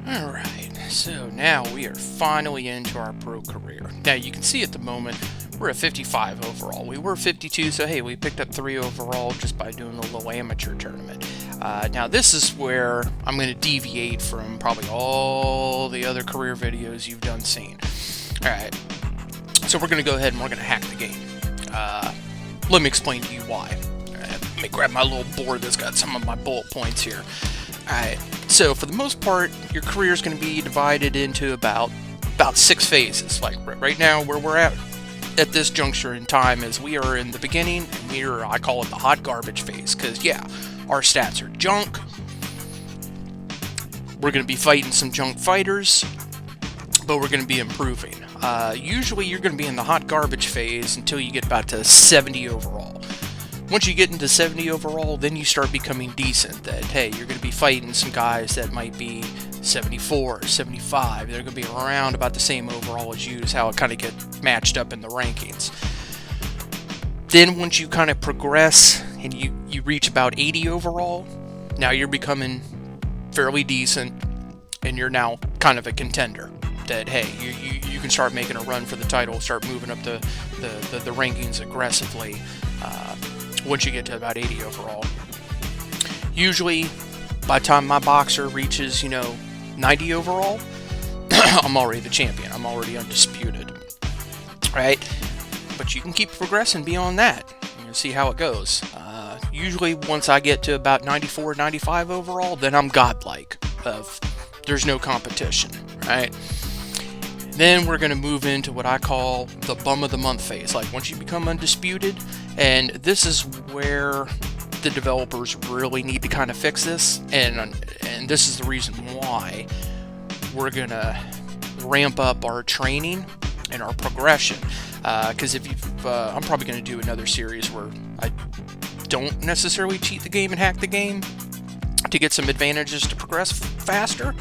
Alright, so now we are finally into our pro career. Now you can see at the moment we're at 55 overall. We were 52, so hey, we picked up 3 overall just by doing a little amateur tournament. Now this is where I'm going to deviate from probably all the other career videos you've done seen. Alright, so we're going to go ahead and we're going to hack the game. Let me explain to you why. Let me grab my little board that's got some of my bullet points here. Alright, so for the most part, your career is going to be divided into about 6 phases. Like right now, where we're at this juncture in time is we are in the beginning, and I call it the hot garbage phase, because yeah, our stats are junk. We're going to be fighting some junk fighters, but we're going to be improving. Usually you're going to be in the hot garbage phase until you get about to 70 overall. Once you get into 70 overall, then you start becoming decent. That, hey, you're going to be fighting some guys that might be 74, 75. They're going to be around about the same overall as you, is how it kind of get matched up in the rankings. Then once you kind of progress and you reach about 80 overall, now you're becoming fairly decent, and you're now kind of a contender. That, hey, you can start making a run for the title, start moving up the rankings aggressively. Once you get to about 80 overall. Usually, by the time my boxer reaches, 90 overall, I'm already the champion. I'm already undisputed. Right? But you can keep progressing beyond that. You'll see how it goes. Usually, once I get to about 94, 95 overall, then I'm godlike. There's no competition. Right? Then we're going to move into what I call the bum of the month phase. Like once you become undisputed, and this is where the developers really need to kind of fix this, and this is the reason why we're going to ramp up our training and our progression. Because I'm probably going to do another series where I don't necessarily cheat the game and hack the game to get some advantages to progress faster.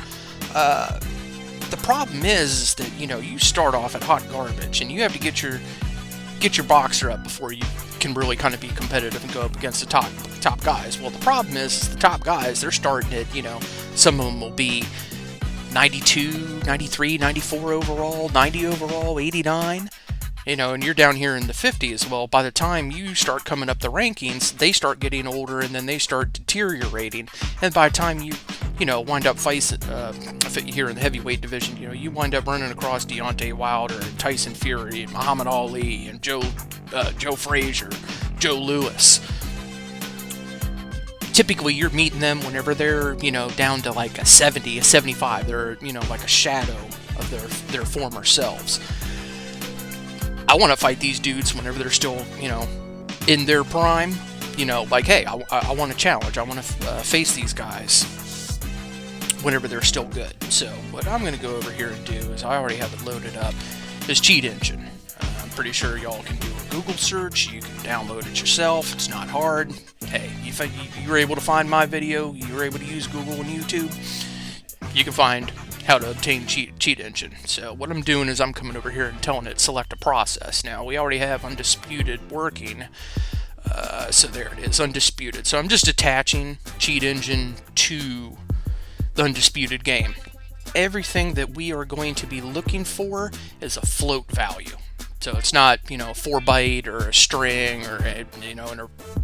The problem is that you start off at hot garbage, and you have to get your boxer up before you can really kind of be competitive and go up against the top guys. Well, the problem is the top guys, they're starting at some of them will be 92, 93, 94 overall, 90 overall, 89. And you're down here in the 50s. Well, by the time you start coming up the rankings, they start getting older, and then they start deteriorating. And by the time you wind up fighting here in the heavyweight division, you wind up running across Deontay Wilder and Tyson Fury and Muhammad Ali and Joe Frazier, Joe Louis. Typically, you're meeting them whenever they're down to like a 70, a 75. They're like a shadow of their former selves. I want to fight these dudes whenever they're still, in their prime. Like, hey, I want to challenge. I want to face these guys whenever they're still good. So what I'm going to go over here and do is, I already have it loaded up, is Cheat Engine. I'm pretty sure y'all can do a Google search. You can download it yourself. It's not hard. Hey, you were able to find my video, you were able to use Google and YouTube, you can find how to obtain Cheat Engine. So what I'm doing is I'm coming over here and telling it select a process. Now we already have Undisputed working, so there it is, Undisputed. So I'm just attaching Cheat Engine to the Undisputed game. Everything that we are going to be looking for is a float value. So it's not, a 4-byte or a string or a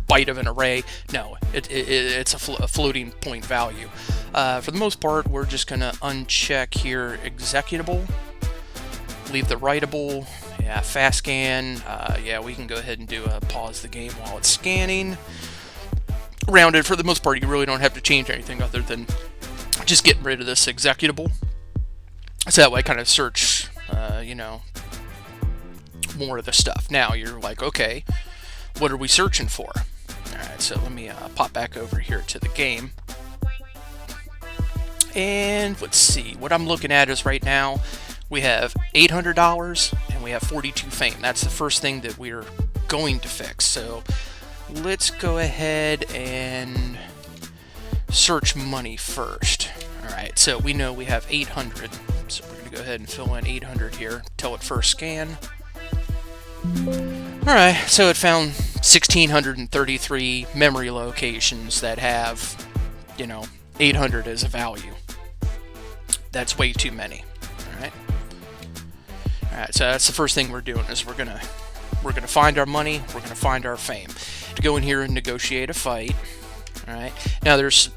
byte of an array. No, it's a floating point value. For the most part, we're just going to uncheck here executable, leave the writable, fast scan. We can go ahead and do a pause the game while it's scanning. Rounded, for the most part, you really don't have to change anything other than just getting rid of this executable. So that way I kind of search, more of the stuff. Now you're like, okay, what are we searching for? Alright, so let me pop back over here to the game. And let's see, what I'm looking at is right now we have $800 and we have 42 fame. That's the first thing that we're going to fix. So let's go ahead and search money first. Alright, so we know we have 800. So we're going to go ahead and fill in 800 here. Tell it first scan. Alright, so it found 1,633 memory locations that have, 800 as a value. That's way too many. All right. All right. So that's the first thing we're doing is we're gonna find our money. We're gonna find our fame to go in here and negotiate a fight. All right. Now there's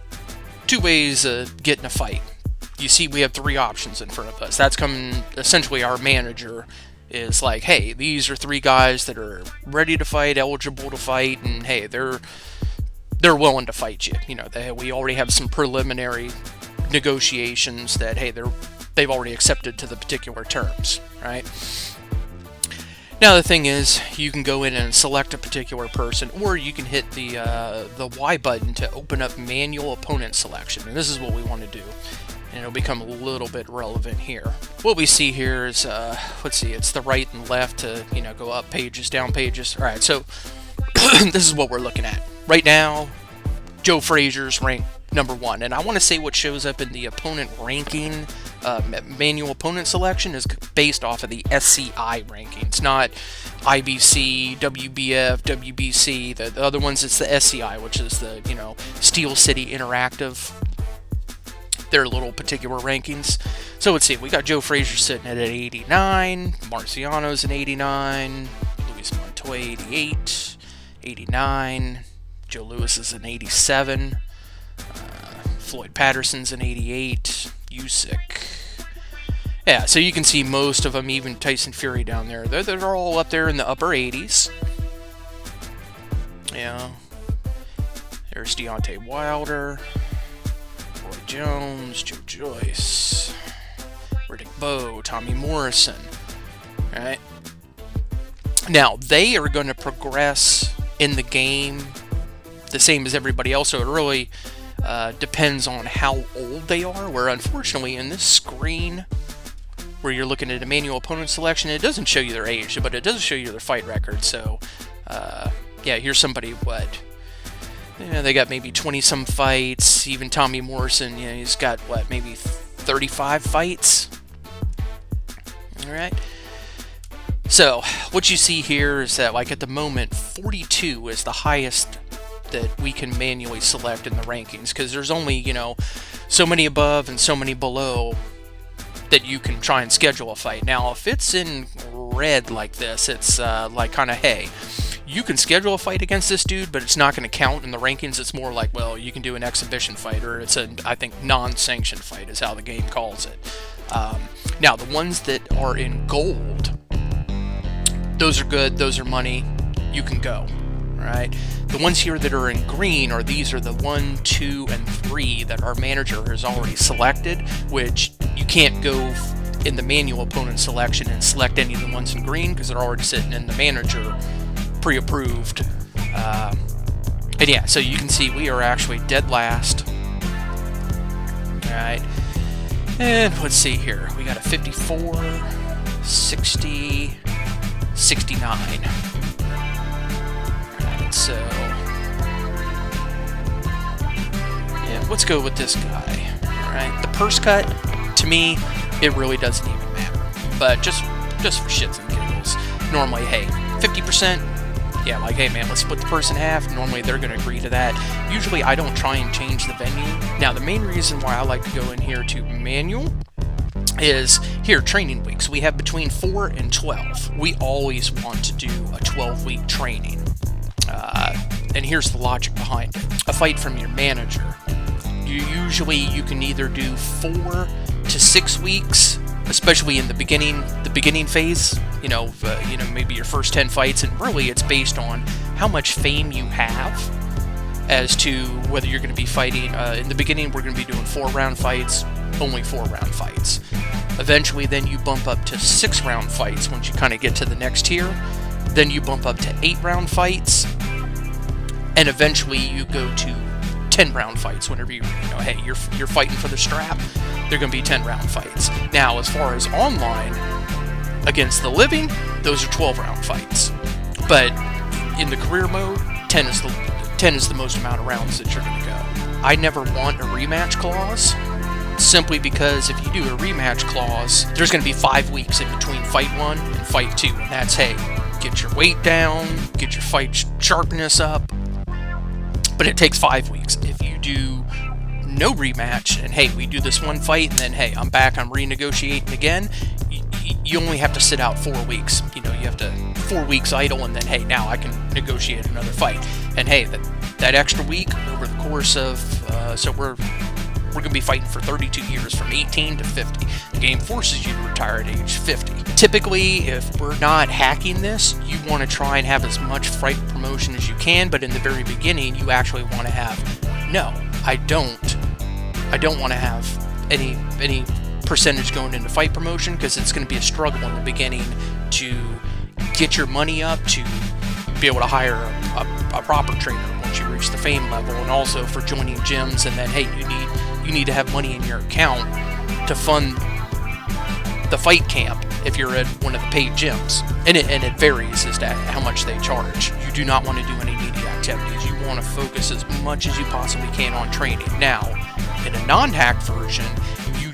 two ways of getting a fight. You see, we have three options in front of us. That's coming. Essentially, our manager is like, hey, these are three guys that are ready to fight, eligible to fight, and hey, they're willing to fight you. You know, we already have some preliminary negotiations that hey, they've already accepted to the particular terms, right? Now the thing is, you can go in and select a particular person, or you can hit the Y button to open up manual opponent selection, and this is what we want to do. And it'll become a little bit relevant here. What we see here is, let's see, it's the right and left to, you know, go up pages, down pages. All right, so this is what we're looking at. Right now, Joe Frazier's ranked number 1. And I want to say what shows up in the opponent ranking, manual opponent selection, is based off of the SCI rankings, not IBC, WBF, WBC. The other ones, it's the SCI, which is the, you know, Steel City Interactive, their little particular rankings. So let's see, we got Joe Frazier sitting at 89, Marciano's an 89, Luis Montoya 88, 89, Joe Louis is an 87, Floyd Patterson's an 88, Usyk. Yeah, so you can see most of them, even Tyson Fury down there, they're all up there in the upper 80s. Yeah, there's Deontay Wilder, Roy Jones, Joe Joyce, Riddick Bowe, Tommy Morrison. All right. Now, they are going to progress in the game the same as everybody else, so it really depends on how old they are, where unfortunately in this screen where you're looking at a manual opponent selection, it doesn't show you their age, but it does show you their fight record. So, yeah, here's somebody, what? Yeah, they got maybe 20-some fights. Even Tommy Morrison, you know, he's got, what, maybe 35 fights? All right. So, what you see here is that, like, at the moment, 42 is the highest that we can manually select in the rankings, because there's only, you know, so many above and so many below that you can try and schedule a fight. Now, if it's in red like this, it's like kind of, hey, you can schedule a fight against this dude, but it's not going to count in the rankings. It's more like, well, you can do an exhibition fight, or it's a, I think, non-sanctioned fight is how the game calls it. Now, the ones that are in gold, those are good, those are money, you can go, right? The ones here that are in green these are the 1, 2, and 3 that our manager has already selected, which you can't go in the manual opponent selection and select any of the ones in green because they're already sitting in the manager pre-approved. And yeah, so you can see we are actually dead last. Alright, and let's see here, we got a 54, 60, 69. Alright, so yeah, let's go with this guy. Alright, the purse cut, to me, it really doesn't even matter, but just for shits and giggles, normally, hey, 50%, yeah, like, hey man, let's split the purse in half. Normally they're going to agree to that. Usually I don't try and change the venue. Now, the main reason why I like to go in here to manual is here, training weeks. We have between 4 and 12. We always want to do a 12-week training. And here's the logic behind it. A fight from your manager. You can either do 4 to 6 weeks, especially in the beginning phase, maybe your first 10 fights, and really it's based on how much fame you have as to whether you're going to be fighting. In the beginning, we're going to be doing 4-round fights, only 4-round fights. Eventually, then you bump up to 6-round fights once you kind of get to the next tier. Then you bump up to 8-round fights, and eventually you go to 10-round fights whenever hey, you're fighting for the strap. They're going to be 10-round fights. Now, as far as online, against the living, those are 12-round fights. But in the career mode, 10 is the most amount of rounds that you're going to go. I never want a rematch clause, simply because if you do a rematch clause, there's going to be 5 weeks in between fight 1 and fight 2. And that's, hey, get your weight down, get your fight sharpness up. But it takes 5 weeks. If you do no rematch, and hey, we do this one fight, and then hey, I'm back, I'm renegotiating again, you only have to sit out 4 weeks. You have to 4 weeks idle, and then hey, now I can negotiate another fight. And hey, that extra week over the course of so we're going to be fighting for 32 years, from 18 to 50. The game forces you to retire at age 50. Typically, if we're not hacking this, you want to try and have as much fight promotion as you can, but in the very beginning, you actually want to have, no, I don't want to have any percentage going into fight promotion, because it's going to be a struggle in the beginning to get your money up to be able to hire a proper trainer once you reach the fame level, and also for joining gyms, and then hey, you need to have money in your account to fund the fight camp if you're at one of the paid gyms, and it varies as to how much they charge. You do not want to do any media activities. You want to focus as much as you possibly can on training. Now, in a non-hack version, you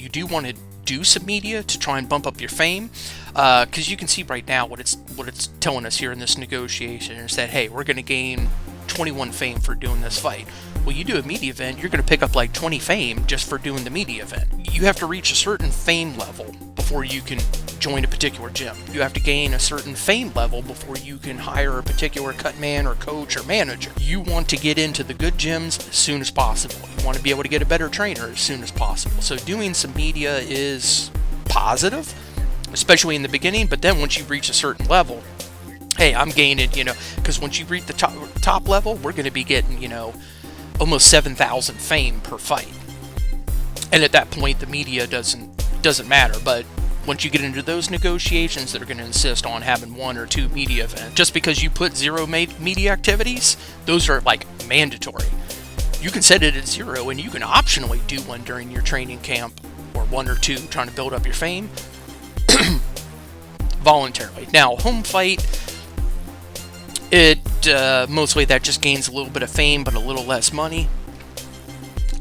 do want to do some media to try and bump up your fame, because you can see right now what it's telling us here in this negotiation is that hey, we're going to gain 21 fame for doing this fight. Well, you do a media event, you're going to pick up like 20 fame just for doing the media event. You have to reach a certain fame level before you can join a particular gym. You have to gain a certain fame level before you can hire a particular cut man or coach or manager. You want to get into the good gyms as soon as possible. You want to be able to get a better trainer as soon as possible. So doing some media is positive, especially in the beginning, but then once you reach a certain level, hey, I'm gaining, because once you reach the top level, we're going to be getting, almost 7,000 fame per fight. And at that point, the media doesn't matter. But once you get into those negotiations that are going to insist on having 1 or 2 media events, just because you put 0 media activities, those are like mandatory. You can set it at 0, and you can optionally do one during your training camp, or 1 or 2 trying to build up your fame voluntarily. Now, home fight, mostly that just gains a little bit of fame, but a little less money.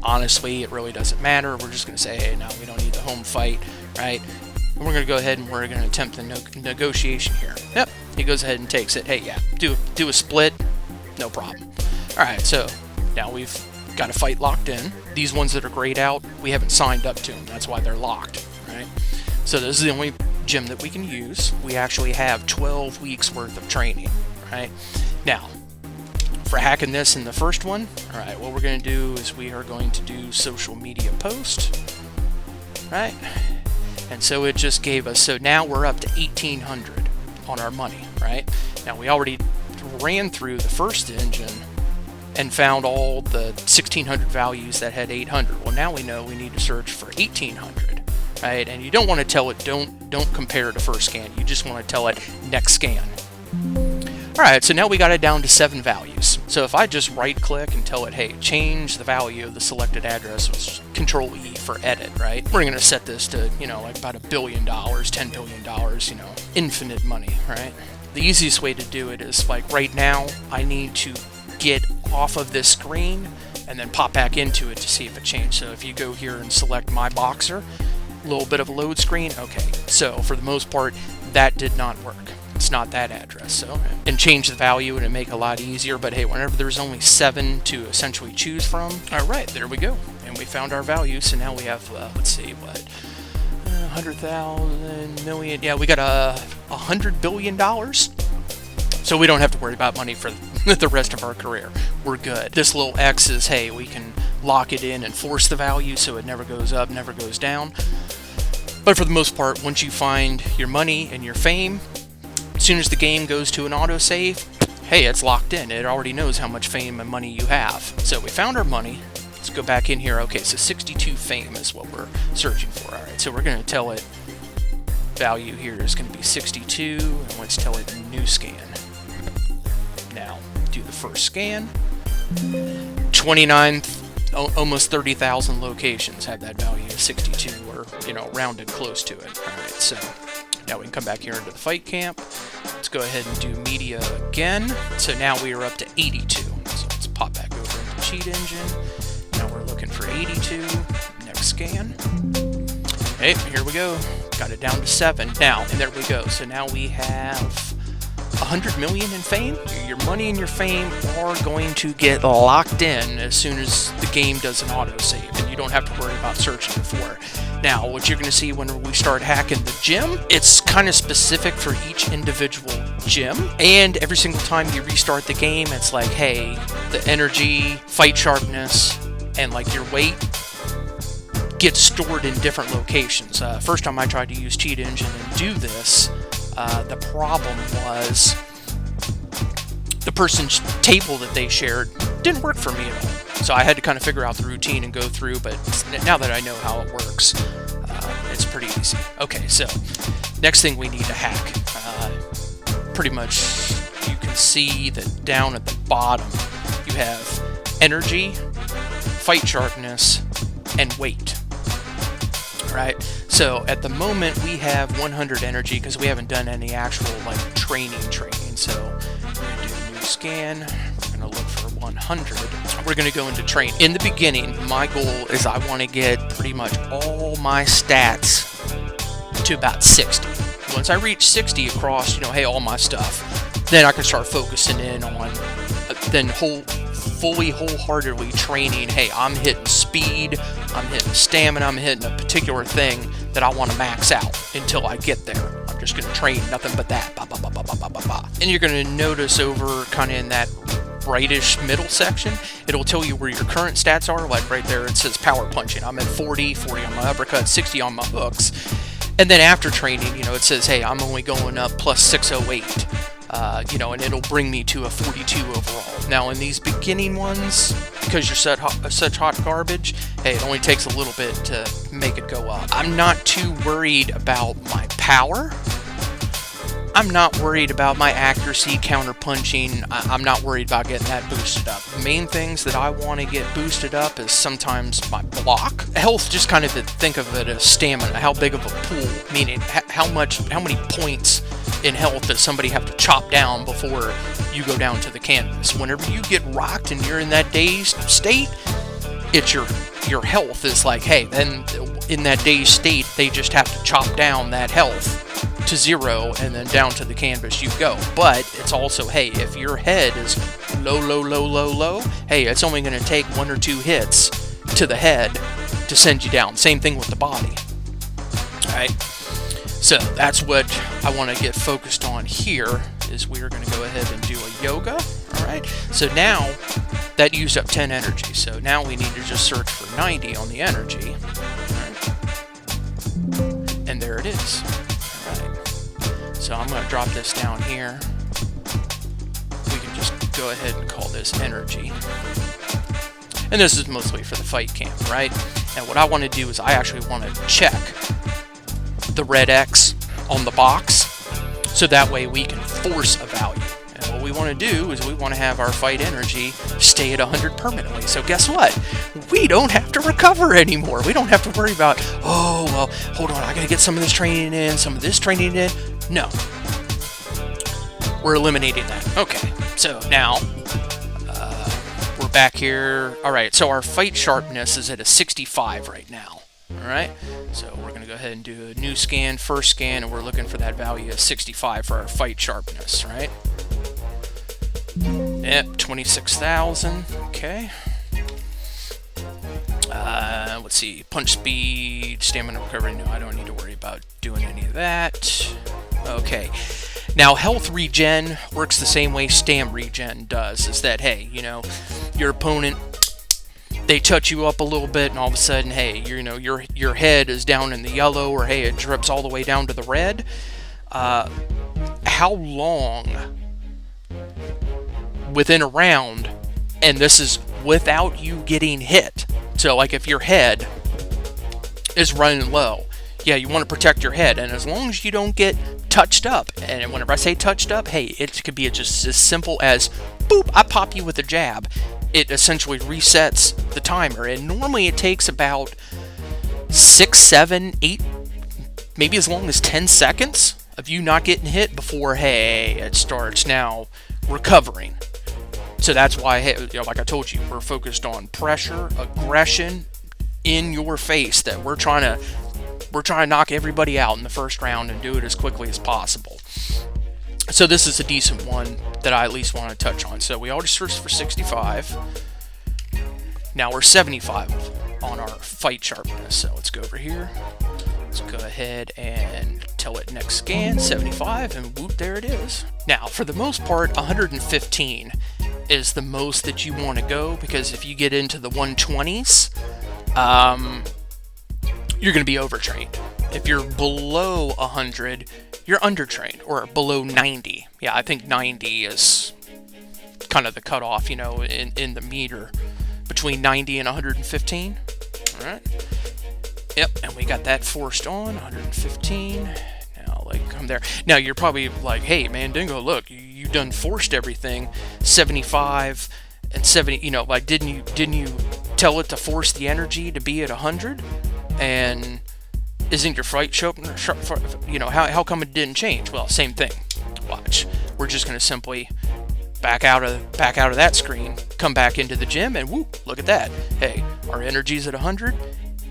Honestly, it really doesn't matter. We're just going to say, hey, no, we don't need the home fight, right? And we're going to go ahead and we're going to attempt the negotiation here. Yep, he goes ahead and takes it. Hey, yeah, do a split, no problem. All right, so now we've got a fight locked in. These ones that are grayed out, we haven't signed up to them. That's why they're locked, right? So this is the only gym that we can use. We actually have 12 weeks worth of training, right? Now, for hacking this in the first one, all right, what we're going to do is we are going to do social media post, right? And so it just gave us, so now we're up to 1,800 on our money, right? Now we already ran through the first engine and found all the 1,600 values that had 800. Well, now we know we need to search for 1,800, right? And you don't want to tell it, don't compare to first scan. You just want to tell it next scan. Alright, so now we got it down to 7 values. So if I just right click and tell it, hey, change the value of the selected address with Control E for edit, right? We're going to set this to, like about $1 billion, $10 billion, infinite money, right? The easiest way to do it is like right now, I need to get off of this screen and then pop back into it to see if it changed. So if you go here and select My Boxer, a little bit of a load screen, okay. So for the most part, that did not work. It's not that address, so and change the value and it make it a lot easier. But hey, whenever there's only 7 to essentially choose from, all right, there we go, and we found our value. So now we have let's see, what 100,000 million? Yeah, we got $100 billion. So we don't have to worry about money for the rest of our career. We're good. This little X is, hey, we can lock it in and force the value so it never goes up, never goes down. But for the most part, once you find your money and your fame, as soon as the game goes to an autosave, hey, it's locked in. It already knows how much fame and money you have. So we found our money. Let's go back in here. Okay, so 62 fame is what we're searching for. All right, so we're going to tell it value here is going to be 62, and let's tell it new scan. Now, do the first scan. 29, almost 30,000 locations have that value of 62, or, rounded close to it. All right, so now we can come back here into the fight camp. Let's go ahead and do media again. So now we are up to 82. So let's pop back over into Cheat Engine. Now we're looking for 82. Next scan. Hey, here we go. Got it down to 7. Now, and there we go. So now we have 100 million in fame, your money and your fame are going to get locked in as soon as the game does an autosave, and you don't have to worry about searching for it. Now, what you're going to see when we start hacking the gym, it's kind of specific for each individual gym, and every single time you restart the game, it's like, hey, the energy, fight sharpness, and like your weight gets stored in different locations. First time I tried to use Cheat Engine and do this, the problem was the person's table that they shared didn't work for me at all. So I had to kind of figure out the routine and go through, but now that I know how it works, it's pretty easy. Okay, so next thing we need to hack. Pretty much you can see that down at the bottom you have energy, fight sharpness, and weight. Right? So at the moment we have 100 energy because we haven't done any actual like training. So we're going to do a new scan. We're going to look for 100. We're going to go into train. In the beginning, my goal is I want to get pretty much all my stats to about 60. Once I reach 60 across, hey, all my stuff, then I can start focusing in on then fully wholeheartedly training. Hey, I'm hitting speed, I'm hitting stamina, I'm hitting a particular thing that I want to max out until I get there. I'm just going to train nothing but that. Bah, bah, bah, bah, bah, bah, bah. And you're going to notice over kind of in that rightish middle section, it'll tell you where your current stats are. Like right there, it says power punching. I'm at 40 on my uppercut, 60 on my hooks. And then after training, it says, hey, I'm only going up plus 608. And it'll bring me to a 42 overall. Now, in these beginning ones, because you're such hot garbage, hey, it only takes a little bit to make it go up. I'm not too worried about my power. I'm not worried about my accuracy, counter punching. I'm not worried about getting that boosted up. The main things that I want to get boosted up is sometimes my block. Health, just kind of think of it as stamina. How big of a pool, meaning how many points in health does somebody have to chop down before you go down to the canvas. Whenever you get rocked and you're in that dazed state, it's your health is like, hey, then in that dazed state, they just have to chop down that health to 0 and then down to the canvas you go. But it's also, hey, if your head is low, hey, it's only going to take 1 or 2 hits to the head to send you down. Same thing with the body. All right. So that's what I want to get focused on here, is we're going to go ahead and do a yoga. All right. So now that used up 10 energy. So now we need to just search for 90 on the energy. All right. And there it is. All right. So I'm going to drop this down here. We can just go ahead and call this energy. And this is mostly for the fight camp, right? And what I want to do is I actually want to check the red X on the box, so that way we can force a value. And what we want to do is we want to have our fight energy stay at 100 permanently. So guess what? We don't have to recover anymore. We don't have to worry about, oh, well, hold on, I got to get some of this training in, some of this training in. No. We're eliminating that. Okay, so now we're back here. All right, so our fight sharpness is at a 65 right now. All right, so we're going to go ahead and do a new scan, first scan, and we're looking for that value of 65 for our fight sharpness, right? Yep, 26,000. Okay. Let's see, punch speed, stamina recovery. No, I don't need to worry about doing any of that. Okay. Now, health regen works the same way stam regen does. Is that, hey, your opponent, they touch you up a little bit, and all of a sudden, hey, your head is down in the yellow, or hey, it drips all the way down to the red. How long within a round, and this is without you getting hit. So, like, if your head is running low, yeah, you want to protect your head, and as long as you don't get touched up, and whenever I say touched up, hey, it could be just as simple as, boop, I pop you with a jab. It essentially resets the timer, and normally it takes about 6, 7, 8, maybe as long as 10 seconds of you not getting hit before, hey, it starts now recovering. So that's why, hey, like I told you, we're focused on pressure, aggression in your face, that we're trying to knock everybody out in the first round and do it as quickly as possible. So this is a decent one that I at least want to touch on. So we already searched for 65. Now we're 75 on our fight sharpness. So let's go over here. Let's go ahead and tell it next scan, 75, and whoop, there it is. Now, for the most part, 115 is the most that you want to go, because if you get into the 120s, you're going to be overtrained. If you're below 100, you're undertrained, or below 90. Yeah, I think 90 is kind of the cutoff, you know, in the meter, between 90 and 115. All right. Yep, and we got that forced on, 115. Now, like, come there. Now, you're probably like, hey, man, Dingo, look, you done forced everything, 75 and 70, you know, like, didn't you tell it to force the energy to be at 100? And isn't your fight sharpener, you know, how come it didn't change? Well, same thing. Watch. We're just going to simply back out of that screen, come back into the gym, and whoop, look at that. Hey, our energy's at 100.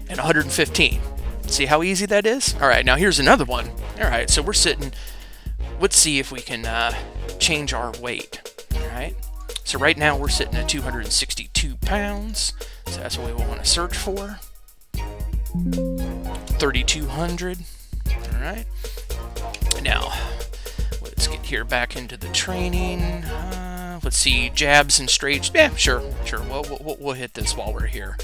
And 115. See how easy that is? All right, now here's another one. All right, so we're sitting. Let's see if we can change our weight. All right, so right now we're sitting at 262 pounds. So that's what we want to search for. 3,200. All right. Now let's get here back into the training. Let's see, jabs and straights. Yeah, sure. We'll hit this while we're here.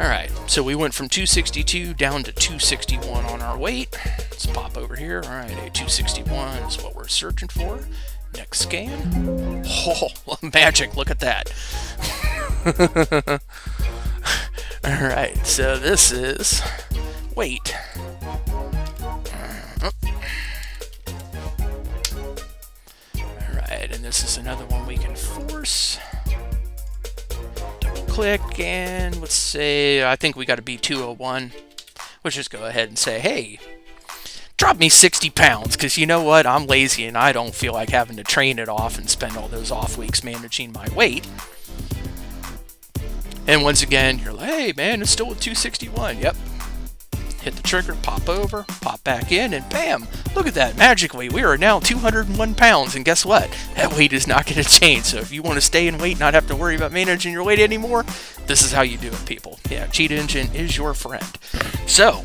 Alright, so we went from 262 down to 261 on our weight. Let's pop over here. Alright, a 261 is what we're searching for. Next scan. Oh, magic, look at that. Alright, so this is weight. Alright, and this is another one we can force. Click, and let's say, I think we got to be 201. Let's just go ahead and say, hey, drop me 60 pounds, because you know what? I'm lazy, and I don't feel like having to train it off and spend all those off weeks managing my weight. And once again, you're like, hey, man, it's still at 261. Yep. Hit the trigger, pop over, pop back in, and bam! Look at that, magically, we are now 201 pounds, and guess what? That weight is not going to change, so if you want to stay in weight, not have to worry about managing your weight anymore, this is how you do it, people. Yeah, Cheat Engine is your friend. So,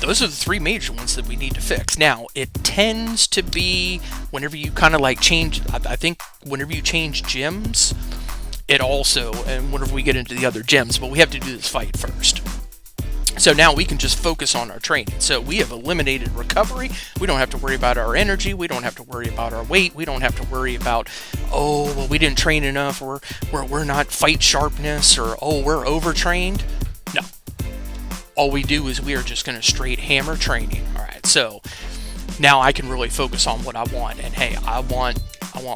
those are the three major ones that we need to fix. Now, it tends to be, whenever you kind of like change, I think whenever you change gyms, it also, and whenever we get into the other gyms, but we have to do this fight first. So now we can just focus on our training. So we have eliminated recovery. We don't have to worry about our energy. We don't have to worry about our weight. We don't have to worry about, oh, well, we didn't train enough, or we're not fight sharpness, or, oh, we're overtrained. No. All we do is we are just going to straight hammer training. All right, so now I can really focus on what I want. And, hey, I want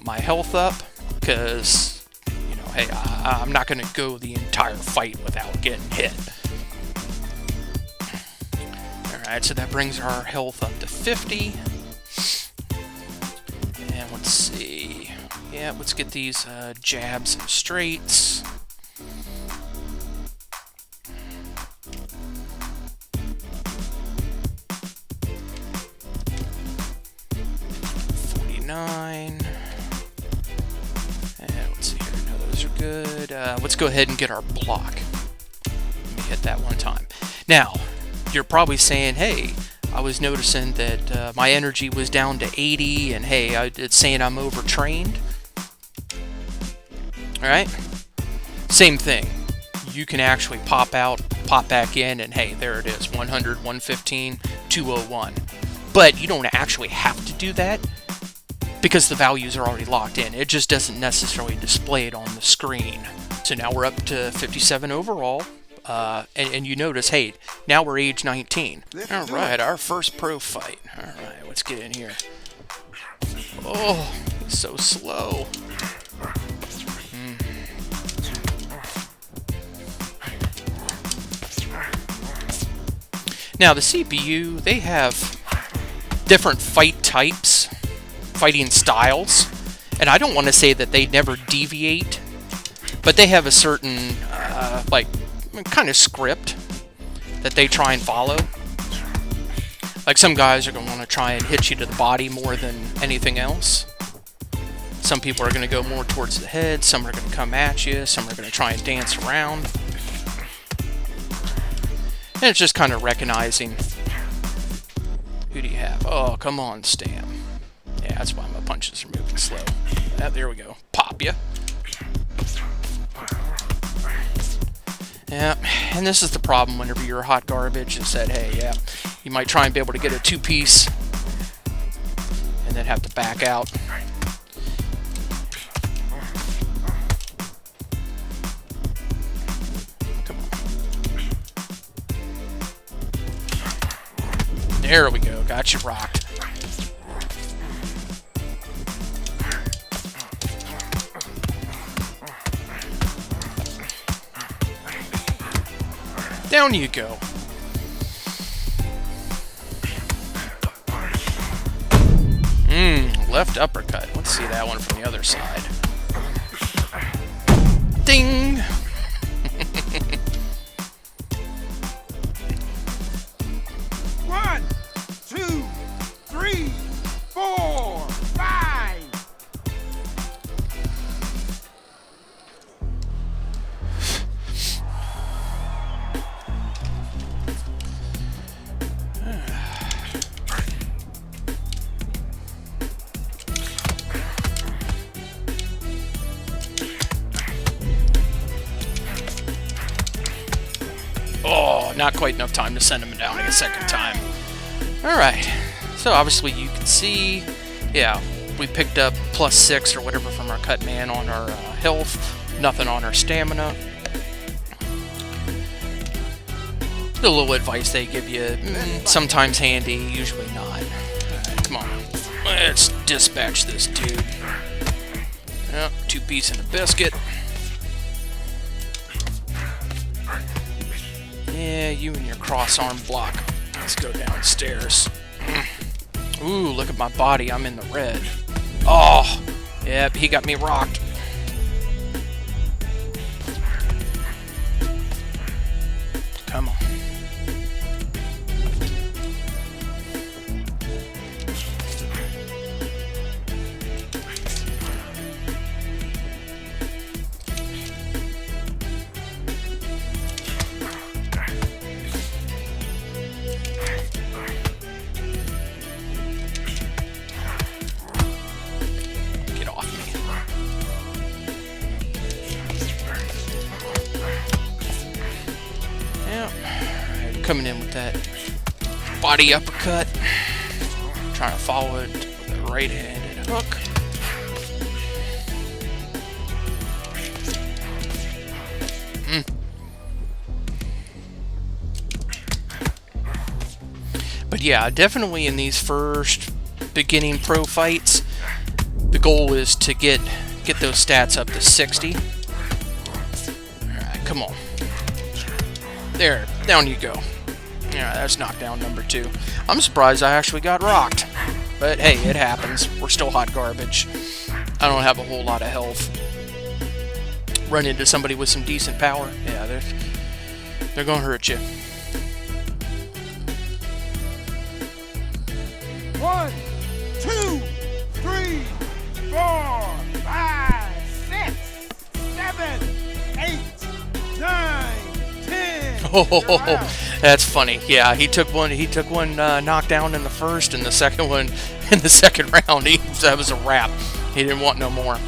my health up, because, you know, hey, I'm not going to go the entire fight without getting hit. Alright, so that brings our health up to 50. And let's see. Yeah, let's get these jabs and straights. And let's see here. No, those are good. Let's go ahead and get our block. Let me hit that one time. Now, you're probably saying, hey, I was noticing that my energy was down to 80, and hey, it's saying I'm overtrained. Alright? Same thing. You can actually pop out, pop back in, and hey, there it is, 100, 115, 201. But you don't actually have to do that, because the values are already locked in. It just doesn't necessarily display it on the screen. So now we're up to 57 overall. And you notice, hey, now we're age 19. All right, our first pro fight. All right, let's get in here. Oh, he's so slow. Now, the CPU, they have different fight types, fighting styles, and I don't want to say that they never deviate, but they have a certain, kind of script that they try and follow. Like, some guys are going to want to try and hit you to the body more than anything else. Some people are going to go more towards the head. Some are going to come at you. Some are going to try and dance around. And it's just kind of recognizing, who do you have? Oh, come on, Stam. Yeah, that's why my punches are moving slow. There we go. Pop ya. Yeah, and this is the problem whenever you're hot garbage, is that, hey, yeah, you might try and be able to get a two-piece and then have to back out. Come on. There we go. Got you rocked. Down you go. Left uppercut. Let's see that one from the other side. Ding! One, two, three, 4, 5. Oh, not quite enough time to send him down a second time. Alright, so obviously you can see, yeah, we picked up +6 or whatever from our cut man on our health, nothing on our stamina. The little advice they give you, sometimes handy, usually not. Alright, come on, let's dispatch this dude. Yep, 2-piece and a biscuit. Yeah, you and your cross-arm block. Let's go downstairs. Ooh, look at my body. I'm in the red. Oh, yep, he got me rocked. Come on. Coming in with that body uppercut, trying to follow it with a right-handed hook. But yeah, definitely in these first beginning pro fights, the goal is to get those stats up to 60. Alright, come on. There, down you go. Yeah, that's knockdown number 2. I'm surprised I actually got rocked. But hey, it happens. We're still hot garbage. I don't have a whole lot of health. Run into somebody with some decent power, yeah, they're gonna hurt you. 1, 2, 3, 4, 5, 6, 7, 8, 9, 10. Oh, that's funny. Yeah, he took one knockdown in the first, and the second one in the second round. That was a wrap. He didn't want no more.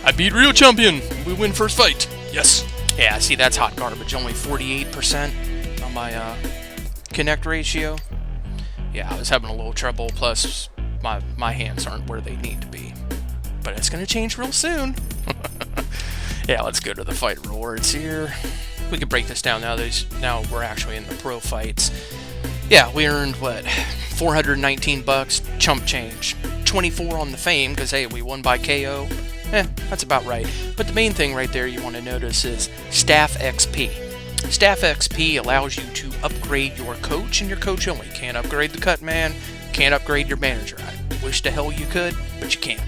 I beat real champion. We win first fight. Yes. Yeah, see, that's hot garbage. Only 48% on my connect ratio. Yeah, I was having a little trouble. Plus, my hands aren't where they need to be. But it's going to change real soon. Yeah, let's go to the fight rewards here. We can break this down now. Now we're actually in the pro fights. Yeah, we earned, what, 419 bucks, chump change. 24 on the fame, because, hey, we won by KO. That's about right. But the main thing right there you want to notice is Staff XP. Staff XP allows you to upgrade your coach and your coach only. Can't upgrade the cut man, can't upgrade your manager. I wish to hell you could, but you can't.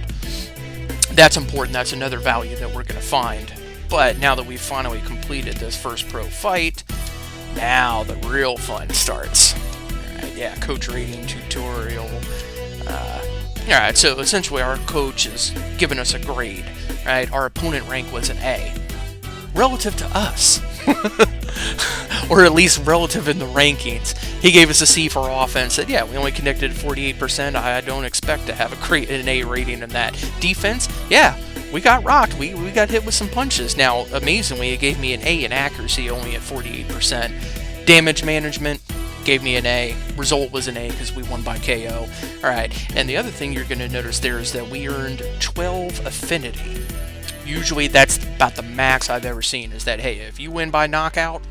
That's important. That's another value that we're going to find. But now that we've finally completed this first pro fight, now the real fun starts. Alright, Yeah, coach rating tutorial. Alright, so essentially our coach is giving us a grade, right? Our opponent rank was an A. Relative to us. Or at least relative in the rankings. He gave us a C for offense. Said, yeah, we only connected 48%. I don't expect to have an A rating in that. Defense, yeah, we got rocked. We got hit with some punches. Now, amazingly, it gave me an A in accuracy, only at 48%. Damage management gave me an A. Result was an A because we won by KO. Alright, and the other thing you're going to notice there is that we earned 12 affinity. Usually that's about the max I've ever seen, is that, hey, if you win by knockout,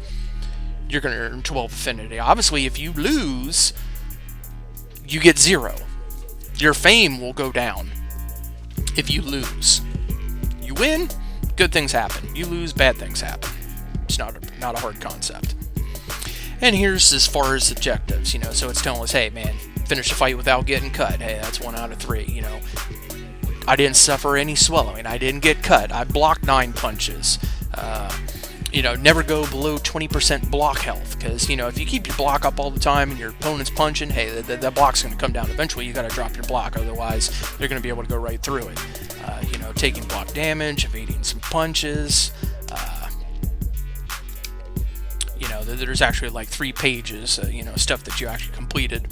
you're going to earn 12 affinity. Obviously, if you lose, you get 0. Your fame will go down if you lose. You win, good things happen. You lose, bad things happen. It's not a hard concept. And here's as far as objectives, so it's telling us, hey, man, finish the fight without getting cut. Hey, that's 1 out of 3, I didn't suffer any swallowing. I didn't get cut. I blocked 9 punches. Never go below 20% block health, because, if you keep your block up all the time and your opponent's punching, hey, that block's going to come down. Eventually, you got to drop your block, otherwise they're going to be able to go right through it. Taking block damage, evading some punches. There's actually like 3 pages, stuff that you actually completed